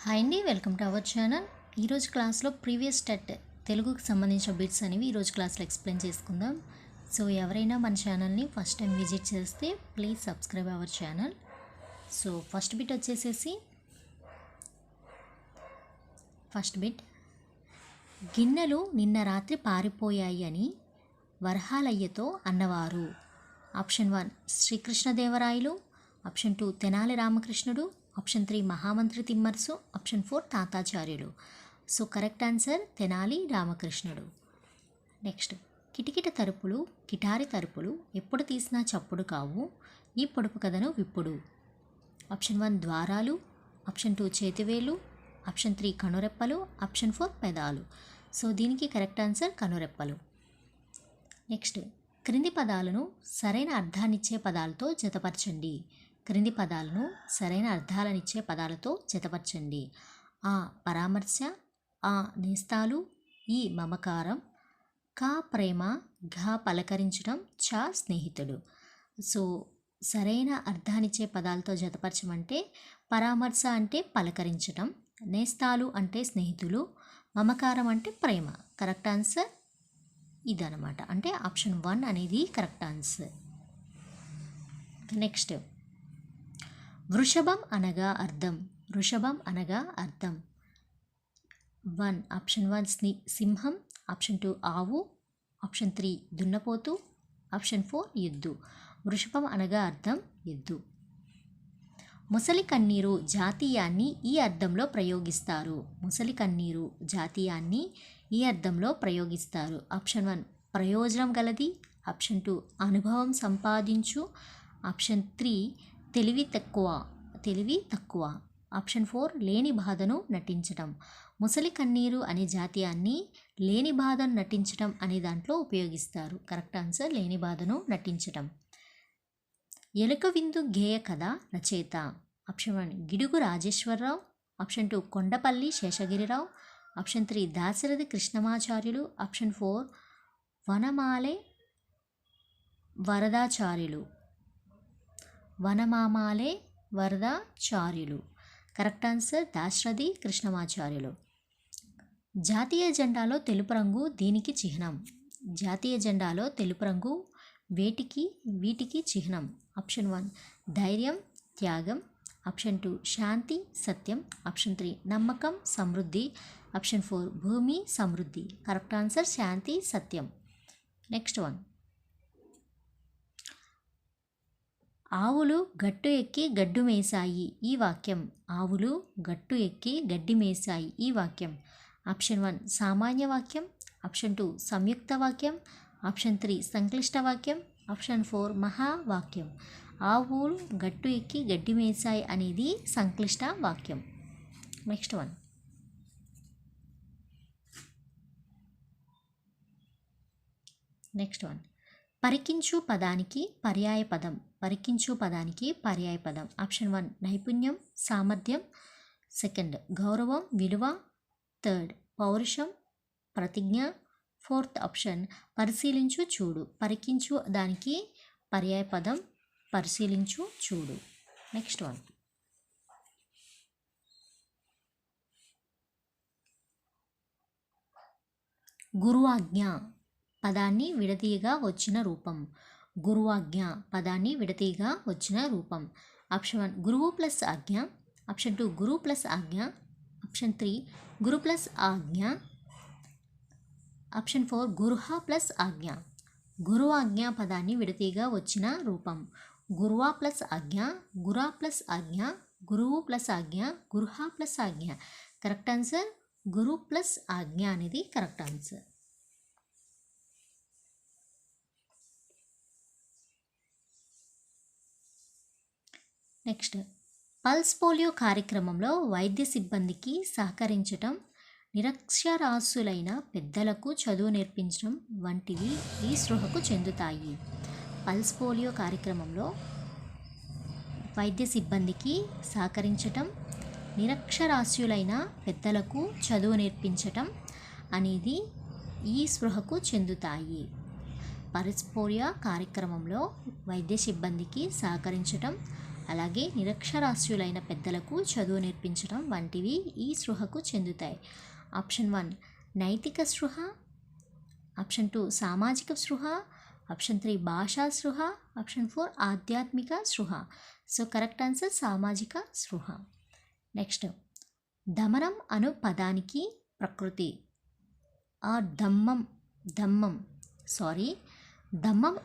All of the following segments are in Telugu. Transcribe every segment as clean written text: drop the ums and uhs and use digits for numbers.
హాయ్ అండి, వెల్కమ్ టు అవర్ ఛానల్. ఈరోజు క్లాస్లో ప్రీవియస్ టెట్ తెలుగుకి సంబంధించిన బిట్స్ అనేవి ఈరోజు క్లాస్లో ఎక్స్ప్లెయిన్ చేసుకుందాం. సో ఎవరైనా మన ఛానల్ని ఫస్ట్ టైం విజిట్ చేస్తే please subscribe our channel. So first bit గిన్నెలు నిన్న రాత్రి పారిపోయాయి అని వరహాలయ్యతో అన్నవారు. ఆప్షన్ 1 శ్రీకృష్ణదేవరాయలు, ఆప్షన్ 2 తెనాలి రామకృష్ణుడు, ఆప్షన్ 3 మహామంత్రి Timmarusu, option 4 Tatacharyulu. So correct answer Tenali రామకృష్ణుడు. నెక్స్ట్, కిటికిట తలుపులు కిటారి తలుపులు ఎప్పుడు తీసినా చప్పుడు కావు, ఈ పొడుపు కథను విప్పుడు. ఆప్షన్ 1 ద్వారాలు, ఆప్షన్ 2 చేతివేలు, ఆప్షన్ 3 కనురెప్పలు, ఆప్షన్ 4 పెదాలు. సో దీనికి కరెక్ట్ ఆన్సర్ కనురెప్పలు. నెక్స్ట్, క్రింది పదాలను సరైన అర్థాన్నిచ్చే పదాలతో జతపరచండి. క్రింది పదాలను సరైన అర్థాలనిచ్చే పదాలతో జతపరచండి. ఆ పరామర్శ, ఆ నేస్తాలు, ఈ మమకారం, కా ప్రేమ, ఘా పలకరించడం, చా స్నేహితుడు. సో సరైన అర్థాన్నిచ్చే పదాలతో జతపరచమంటే పరామర్శ అంటే పలకరించడం, నేస్తాలు అంటే స్నేహితులు, మమకారం అంటే ప్రేమ. కరెక్ట్ ఆన్సర్ ఇదనమాట, అంటే ఆప్షన్ 1 అనేది కరెక్ట్ ఆన్సర్. నెక్స్ట్, వృషభం అనగా అర్థం. వృషభం అనగా అర్థం. 1 ఆప్షన్ 1 సింహం, ఆప్షన్ 2 ఆవు, ఆప్షన్ 3 దున్నపోతు, ఆప్షన్ 4 ఎద్దు. వృషభం అనగా అర్థం ఎద్దు. ముసలి కన్నీరు జాతీయాన్ని ఈ అర్థంలో ప్రయోగిస్తారు. ముసలి కన్నీరు జాతీయాన్ని ఈ అర్థంలో ప్రయోగిస్తారు. ఆప్షన్ 1 ప్రయోజనం గలది, ఆప్షన్ 2 అనుభవం సంపాదించు, ఆప్షన్ 3 తెలివి తక్కువ, ఆప్షన్ 4 లేని బాధను నటించటం. ముసలి కన్నీరు అనే జాతీయాన్ని లేని బాధను నటించటం అనే దాంట్లో ఉపయోగిస్తారు. కరెక్ట్ ఆన్సర్ లేని బాధను నటించటం. ఎలుక విందు గేయ కథ రచయిత. Option 1 Gidugu Rajeshwararao, option 2 Kondapalli Seshagirirao, option 3 Dasarathi Krishnamacharyulu, option 4 Vanamale Varadacharyulu. Correct answer Dasarathi Krishnamacharyulu. జాతీయ జెండాలో తెలుపు రంగు దీనికి చిహ్నం. జాతీయ జెండాలో తెలుపు రంగు వీటికి చిహ్నం. ఆప్షన్ 1 ధైర్యం, త్యాగం, ఆప్షన్ 2 శాంతి, సత్యం, ఆప్షన్ 3 నమ్మకం, సమృద్ధి, ఆప్షన్ 4 భూమి, సమృద్ధి. కరెక్ట్ ఆన్సర్ శాంతి, సత్యం. నెక్స్ట్ 1, ఆవులు గట్టు ఎక్కి గడ్డు మేసాయి ఈ వాక్యం. ఆవులు గట్టు ఎక్కి గడ్డి మేసాయి ఈ వాక్యం. ఆప్షన్ 1 సామాన్య వాక్యం, ఆప్షన్ 2 సంయుక్త వాక్యం, ఆప్షన్ 3 సంక్లిష్ట వాక్యం, ఆప్షన్ 4 మహావాక్యం. ఆవులు గట్టు ఎక్కి గడ్డి మేసాయి అనేది సంక్లిష్ట వాక్యం. నెక్స్ట్ 1, పరికించు పదానికి పర్యాయపదం. పరికించు పదానికి పర్యాయపదం. ఆప్షన్ 1 నైపుణ్యం, సామర్థ్యం, 2 గౌరవం, విలువ, 3 పౌరుషం, ప్రతిజ్ఞ, 4th ఆప్షన్ పరిశీలించు, చూడు. పరికించు దానికి పర్యాయపదం పరిశీలించు, చూడు. నెక్స్ట్ 1, గురువాజ్ఞ పదాన్ని విడతీయగా వచ్చిన రూపం. గురువాజ్ఞ పదాన్ని విడతీయగా వచ్చిన రూపం. ఆప్షన్ 1 గురువు ప్లస్ ఆజ్ఞ, ఆప్షన్ 2 గురువు ప్లస్ ఆజ్ఞ, ఆప్షన్ 3 గురు ప్లస్ ఆజ్ఞ, ఆప్షన్ 4 గురుహ ప్లస్ ఆజ్ఞ. గురువాజ్ఞ పదాన్ని విడతీయగా వచ్చిన రూపం. గురువా ప్లస్ ఆజ్ఞ, గురా ప్లస్ ఆజ్ఞ, గురువు ప్లస్ ఆజ్ఞ, గురుహ ప్లస్ ఆజ్ఞ. కరెక్ట్ ఆన్సర్ గురు ప్లస్ ఆజ్ఞ అనేది correct answer. Next, pulse polio కార్యక్రమంలో వైద్య సిబ్బందికి సహకరించటం, నిరక్షరాస్యులైన పెద్దలకు చదువు నేర్పించడం వంటివి ఈ స్పృహకు చెందుతాయి. పల్స్ పోలియో కార్యక్రమంలో వైద్య సిబ్బందికి సహకరించటం, నిరక్షరాస్యులైన పెద్దలకు చదువు నేర్పించటం అనేది ఈ స్పృహకు చెందుతాయి. పల్స్ పోలియో కార్యక్రమంలో వైద్య సిబ్బందికి సహకరించటం, అలాగే నిరక్షరాస్యులైన పెద్దలకు చదువు నేర్పించడం వంటివి ఈ స్పృహకు చెందుతాయి. ఆప్షన్ 1 నైతిక స్పృహ, ఆప్షన్ 2 సామాజిక స్పృహ, ఆప్షన్ 3 భాషా స్పృహ, ఆప్షన్ 4 ఆధ్యాత్మిక స్పృహ. సో కరెక్ట్ ఆన్సర్ సామాజిక స్పృహ. నెక్స్ట్, దమనం అను పదానికి ప్రకృతి. దమ్మం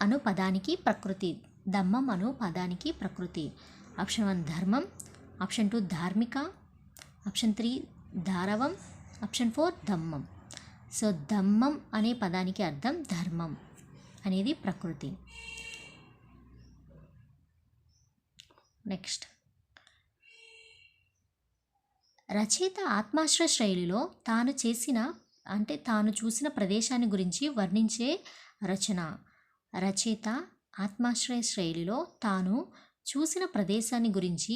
అను పదానికి ప్రకృతి. దమ్మం అను పదానికి ప్రకృతి. ఆప్షన్ 1 ధర్మం, ఆప్షన్ 2 ధార్మిక, ఆప్షన్ 3 ధారవం, ఆప్షన్ 4 దమ్మం. సో దమ్మం అనే పదానికి అర్థం ధర్మం అనేది ప్రకృతి. నెక్స్ట్, రచయిత ఆత్మాశ్రయ శైలిలో తాను చూసిన ప్రదేశాన్ని గురించి వర్ణించే రచన. రచయిత ఆత్మాశ్రయ శైలిలో తాను చూసిన ప్రదేశాన్ని గురించి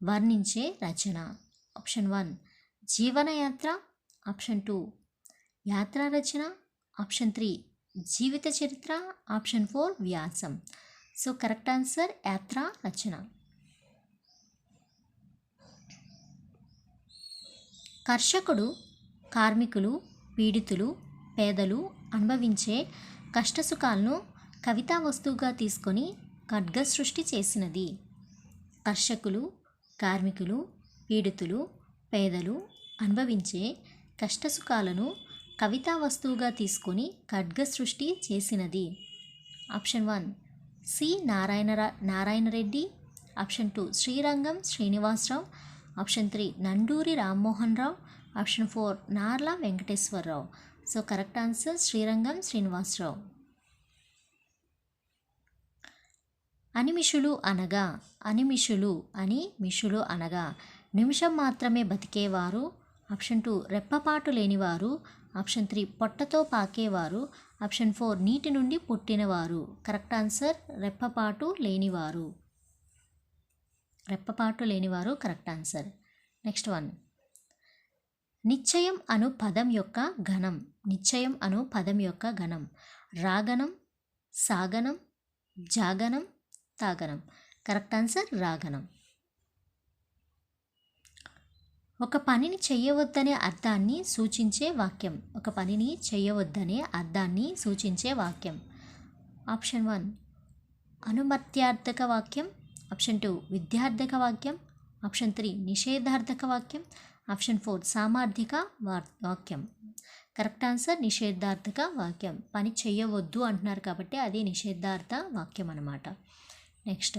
వర్ణించే రచన. ఆప్షన్ 1 జీవనయాత్ర, ఆప్షన్ 2 యాత్రా రచన, ఆప్షన్ 3 జీవిత చరిత్ర, ఆప్షన్ 4 వ్యాసం. సో కరెక్ట్ ఆన్సర్ యాత్రా రచన. కర్షకుడు, కార్మికులు, పీడితులు, పేదలు అనుభవించే కష్టసుఖాలను కవితా వస్తువుగా తీసుకొని ఖడ్గ సృష్టి చేసినది. కర్షకులు, కార్మికులు, పీడితులు, పేదలు అనుభవించే కష్టసుఖాలను కవితా వస్తువుగా తీసుకొని ఖడ్గ సృష్టి చేసినది. Option 1 C Narayanareddy, option 2 Srirangam Srinivasarao, option 3 Nanduri Rammohan Rao, option 4 Narla Venkateswararao. So correct answer Srirangam Srinivasarao. అనిమిషులు అనగా నిమిషం మాత్రమే బతికేవారు, ఆప్షన్ 2 రెప్పపాటు లేనివారు, ఆప్షన్ 3 పొట్టతో పాకేవారు, ఆప్షన్ 4 నీటి నుండి పుట్టినవారు. కరెక్ట్ ఆన్సర్ రెప్పపాటు లేనివారు కరెక్ట్ ఆన్సర్. నెక్స్ట్ 1 నిశ్చయం అను పదం యొక్క గణం. రాగనం, సాగనం, జాగనం, తాగనం. కరెక్ట్ ఆన్సర్ రాగనం. ఒక పనిని చేయవద్దనే అర్థాన్ని సూచించే వాక్యం. ఆప్షన్ 1 అనుమత్యార్థక వాక్యం, ఆప్షన్ 2 విద్యార్థక వాక్యం, ఆప్షన్ 3 నిషేధార్థక వాక్యం, ఆప్షన్ 4 సామార్థిక వాక్యం. కరెక్ట్ ఆన్సర్ నిషేధార్థక వాక్యం. పని చేయవద్దు అంటున్నారు కాబట్టి అది నిషేధార్థ వాక్యం అన్నమాట. నెక్స్ట్,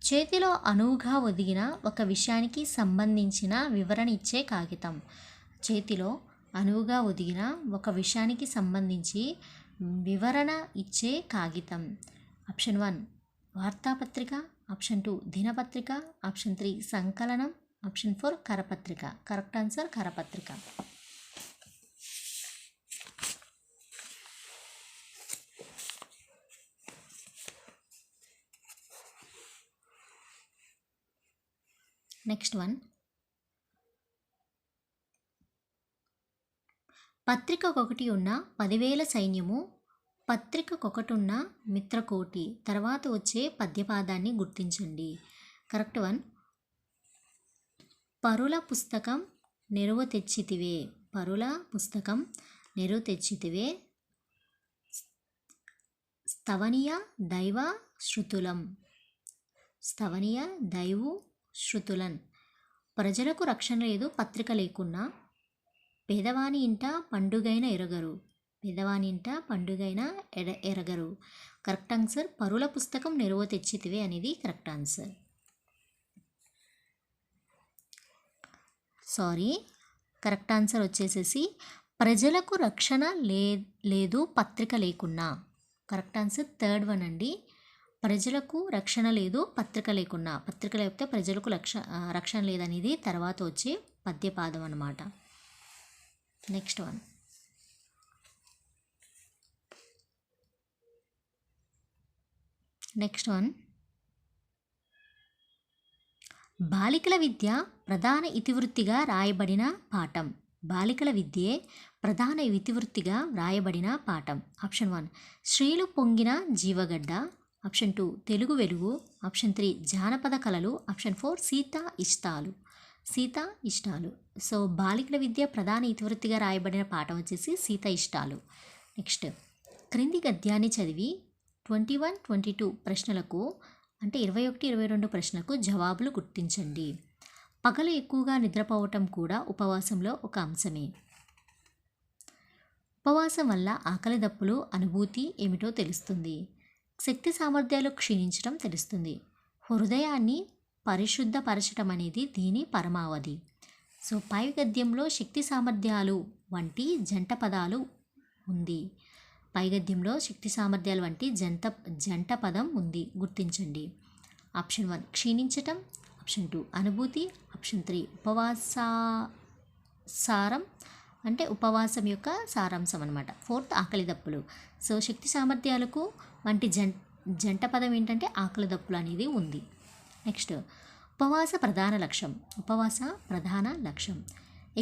చేతిలో అనువుగా ఒదిగిన ఒక విషయానికి సంబంధించిన వివరణ ఇచ్చే కాగితం. చేతిలో అనువుగా ఒదిగిన ఒక విషయానికి సంబంధించి వివరణ ఇచ్చే కాగితం. ఆప్షన్ 1 వార్తాపత్రిక, ఆప్షన్ 2 దినపత్రిక, ఆప్షన్ 3 సంకలనం, ఆప్షన్ 4 కరపత్రిక. కరెక్ట్ ఆన్సర్ కరపత్రిక. నెక్స్ట్ 1 పత్రికకొకటి ఉన్న 10,000 సైన్యము, పత్రికకొకటి ఉన్న మిత్రకోటి. తర్వాత వచ్చే పద్యపాదాన్ని గుర్తించండి. కరెక్ట్ 1 పరుల పుస్తకం నెరువ తెచ్చితివే, స్తవనీయ దైవ శృతులన్. ప్రజలకు రక్షణ లేదు పత్రిక లేకున్నా, పేదవాని ఇంట పండుగైన ఎరగరు. కరెక్ట్ ఆన్సర్ పరుల పుస్తకం నెరువ తెచ్చితివే అనేది కరెక్ట్ ఆన్సర్. కరెక్ట్ ఆన్సర్ వచ్చేసేసి ప్రజలకు రక్షణ లేదు పత్రిక లేకున్నా. కరెక్ట్ ఆన్సర్ థర్డ్ 1 అండి. ప్రజలకు రక్షణ లేదు పత్రిక లేకున్నా. పత్రిక లేకపోతే ప్రజలకు రక్షణ లేదనేది తర్వాత వచ్చే పద్యపాదం అన్నమాట. నెక్స్ట్ 1 బాలికల విద్య ప్రధాన ఇతివృత్తిగా రాయబడిన పాఠం. బాలికల విద్యే ప్రధాన ఇతివృత్తిగా వ్రాయబడిన పాఠం. ఆప్షన్ 1 స్త్రీలు పొంగిన జీవగడ్డ. ఆప్షన్ 2 తెలుగు వెలుగు. ఆప్షన్ 3 జానపద కళలు. ఆప్షన్ 4 సీత ఇష్టాలు. సో బాలికల విద్య ప్రధాన ఇతివృత్తిగా రాయబడిన పాఠం వచ్చేసి సీత ఇష్టాలు. నెక్స్ట్ క్రింది గద్యాన్ని చదివి 21, 22 ప్రశ్నలకు అంటే 21, 22 ప్రశ్నలకు జవాబులు గుర్తించండి. పగలు ఎక్కువగా నిద్రపోవటం కూడా ఉపవాసంలో ఒక అంశమే. ఉపవాసం వల్ల ఆకలి దప్పులు అనుభూతి ఏమిటో తెలుస్తుంది. శక్తి సామర్థ్యాలు క్షీణించడం తెలుస్తుంది. హృదయాన్ని పరిశుద్ధపరచడం అనేది దీని పరమావధి. సో పై గద్యంలో శక్తి సామర్థ్యాలు వంటి జంట పదాలు ఉంది. పై గద్యంలో శక్తి సామర్థ్యాలు వంటి జంట పదం ఉంది, గుర్తించండి. ఆప్షన్ 1 క్షీణించటం. ఆప్షన్ 2 అనుభూతి. ఆప్షన్ 3 ఉపవాసారం అంటే ఉపవాసం యొక్క సారాంశం అనమాట. 4th ఆకలి దప్పులు. సో శక్తి సామర్థ్యాలకు వంటి జంట పదం ఏంటంటే ఆకలి దప్పులు అనేది ఉంది. నెక్స్ట్ ఉపవాస ప్రధాన లక్ష్యం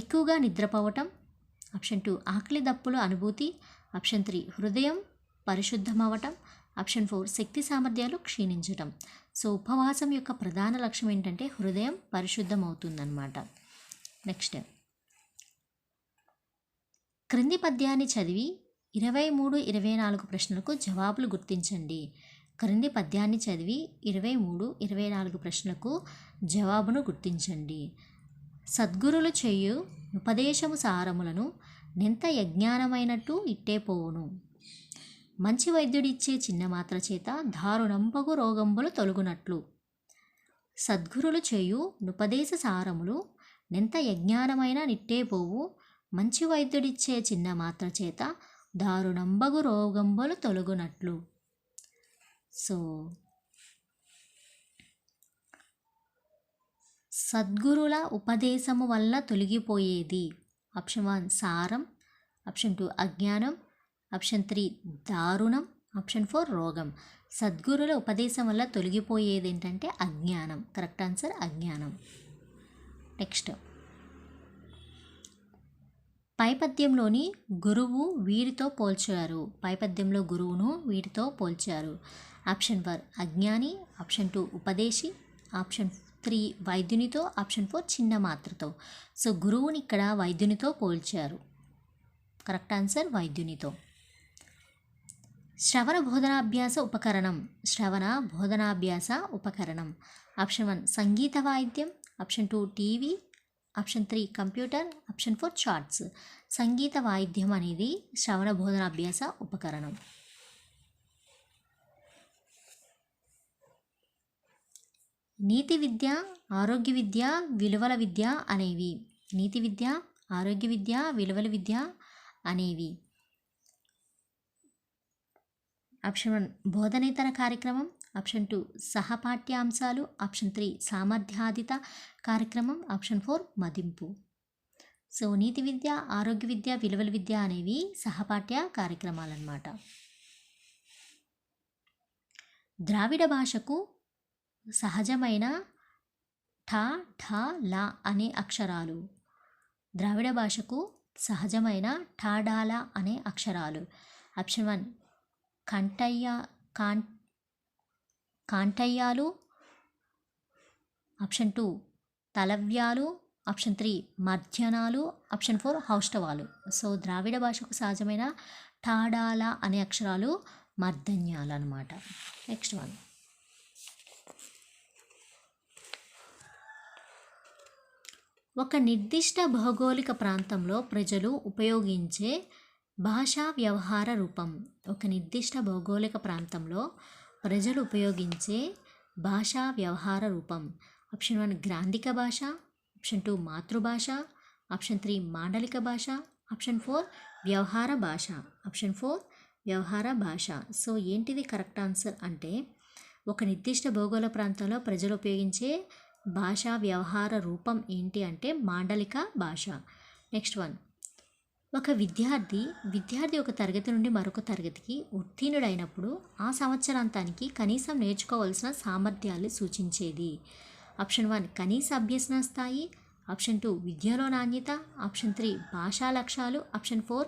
ఎక్కువగా నిద్రపోవటం. ఆప్షన్ 2 ఆకలి దప్పులు అనుభూతి. ఆప్షన్ 3 హృదయం పరిశుద్ధమవటం. ఆప్షన్ 4 శక్తి సామర్థ్యాలు క్షీణించటం. సో ఉపవాసం యొక్క ప్రధాన లక్ష్యం ఏంటంటే హృదయం పరిశుద్ధమవుతుందన్నమాట. నెక్స్ట్ క్రింది పద్యాన్ని చదివి 23, 24 ప్రశ్నలకు జవాబులు గుర్తించండి. క్రింది పద్యాన్ని చదివి 23, 24 ప్రశ్నలకు జవాబును గుర్తించండి. సద్గురులు చేయు ఉపదేశము సారములను నెంత యజ్ఞానమైనట్టు ఇట్టే పోవును. మంచి వైద్యుడిచ్చే చిన్న మాత్ర చేత దారుణంబగు రోగంబులు తొలగునట్లు. సద్గురులు చేయు నుపదేశ సారములు నెంత యజ్ఞానమైన నిట్టే పోవు. మంచి వైద్యుడిచ్చే చిన్న మాత్ర చేత దారుణంబగు రోగంబులు తొలగునట్లు. సో సద్గురుల ఉపదేశము వల్ల తొలగిపోయేది. ఆప్షన్ 1 సారం. ఆప్షన్ 2 అజ్ఞానం. ఆప్షన్ 3 దారుణం. ఆప్షన్ 4 రోగం. సద్గురుల ఉపదేశం వల్ల తొలగిపోయేది ఏంటంటే అజ్ఞానం. కరెక్ట్ ఆన్సర్ అజ్ఞానం. నెక్స్ట్ పైపద్యంలోని గురువు వీరితో పోల్చారు. పైపద్యంలో గురువును వీటితో పోల్చారు. ఆప్షన్ 1 అజ్ఞాని. ఆప్షన్ 2 ఉపదేశి. ఆప్షన్ 3 వైద్యునితో. ఆప్షన్ 4 చిన్న మాత్రతో. సో గురువుని ఇక్కడ వైద్యునితో పోల్చారు. కరెక్ట్ ఆన్సర్ వైద్యునితో. శ్రవణ బోధనాభ్యాస ఉపకరణం. ఆప్షన్ 1 సంగీత వాయిద్యం. Option 2 TV. Option 3 computer. Option 4 charts. సంగీత వాయిద్యం అనేది శ్రవణ బోధనాభ్యాస ఉపకరణం. నీతి విద్య, ఆరోగ్య విద్య, విలువల విద్య అనేవి. నీతి విద్య, ఆరోగ్య విద్య, విలువల విద్య అనేవి. ఆప్షన్ 1 బోధనేతర కార్యక్రమం. ఆప్షన్ 2 సహపాఠ్యాంశాలు. ఆప్షన్ 3 సామర్థ్యాధిత కార్యక్రమం. ఆప్షన్ 4 మదింపు. సో నీతి విద్య, ఆరోగ్య విద్య, విలువల విద్య అనేవి సహపాఠ్య కార్యక్రమాలు అన్నమాట. ద్రావిడ భాషకు సహజమైన ఠ, ఢ, ల అనే అక్షరాలు. ద్రావిడ భాషకు సహజమైన ఠ, ఢ, ల అనే అక్షరాలు. ఆప్షన్ 1 కాంటయ్యాలు. ఆప్షన్ 2 తలవ్యాలు. ఆప్షన్ 3 మధ్యనాలు. ఆప్షన్ 4 హౌష్టవాలు. సో ద్రావిడ భాషకు సహజమైన ఠ, ఢ, ల అనే అక్షరాలు మర్ధన్యాలు అన్నమాట. నెక్స్ట్ వన్ ఒక నిర్దిష్ట భౌగోళిక ప్రాంతంలో ప్రజలు ఉపయోగించే భాషా వ్యవహార రూపం. ఒక నిర్దిష్ట భౌగోళిక ప్రాంతంలో ప్రజలు ఉపయోగించే భాషా వ్యవహార రూపం. ఆప్షన్ 1 గ్రాంధిక భాష. ఆప్షన్ 2 మాతృభాష. ఆప్షన్ 3 మాండలిక భాష. ఆప్షన్ 4 వ్యవహార భాష. ఆప్షన్ 4 వ్యవహార భాష. సో ఏంటిది కరెక్ట్ ఆన్సర్ అంటే ఒక నిర్దిష్ట భౌగోళిక ప్రాంతంలో ప్రజలు ఉపయోగించే భాషా వ్యవహార రూపం ఏంటి అంటే మాండలిక భాష. నెక్స్ట్ వన్ ఒక విద్యార్థి ఒక తరగతి నుండి మరొక తరగతికి ఉత్తీర్ణుడైనప్పుడు ఆ సంవత్సరాంతానికి కనీసం నేర్చుకోవాల్సిన సామర్థ్యాలు సూచించేది. ఆప్షన్ 1 కనీస అభ్యసన స్థాయి. ఆప్షన్ 2 విద్యలో నాణ్యత, ఆప్షన్ 3 భాషా లక్ష్యాలు, ఆప్షన్ 4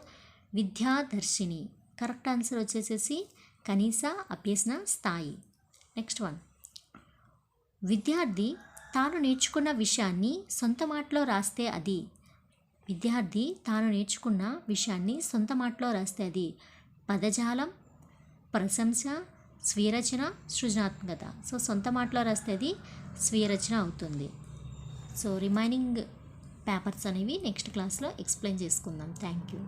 విద్యాదర్శిని. కరెక్ట్ ఆన్సర్ వచ్చేసేసి కనీస అభ్యసన స్థాయి. నెక్స్ట్ వన్, విద్యార్థి తాను నేర్చుకున్న విషయాన్ని సొంత మాటలో రాస్తే అది. విద్యార్థి తాను నేర్చుకున్న విషయాన్ని సొంత మాటలో రాస్తే అది పదజాలం, ప్రశంస, స్వీయరచన, సృజనాత్మకత. సో సొంత మాటలో రాస్తే అది స్వీయరచన అవుతుంది. సో రిమైనింగ్ పేపర్స్ అనేవి నెక్స్ట్ క్లాస్లో ఎక్స్ప్లెయిన్ చేసుకుందాం. Thank you.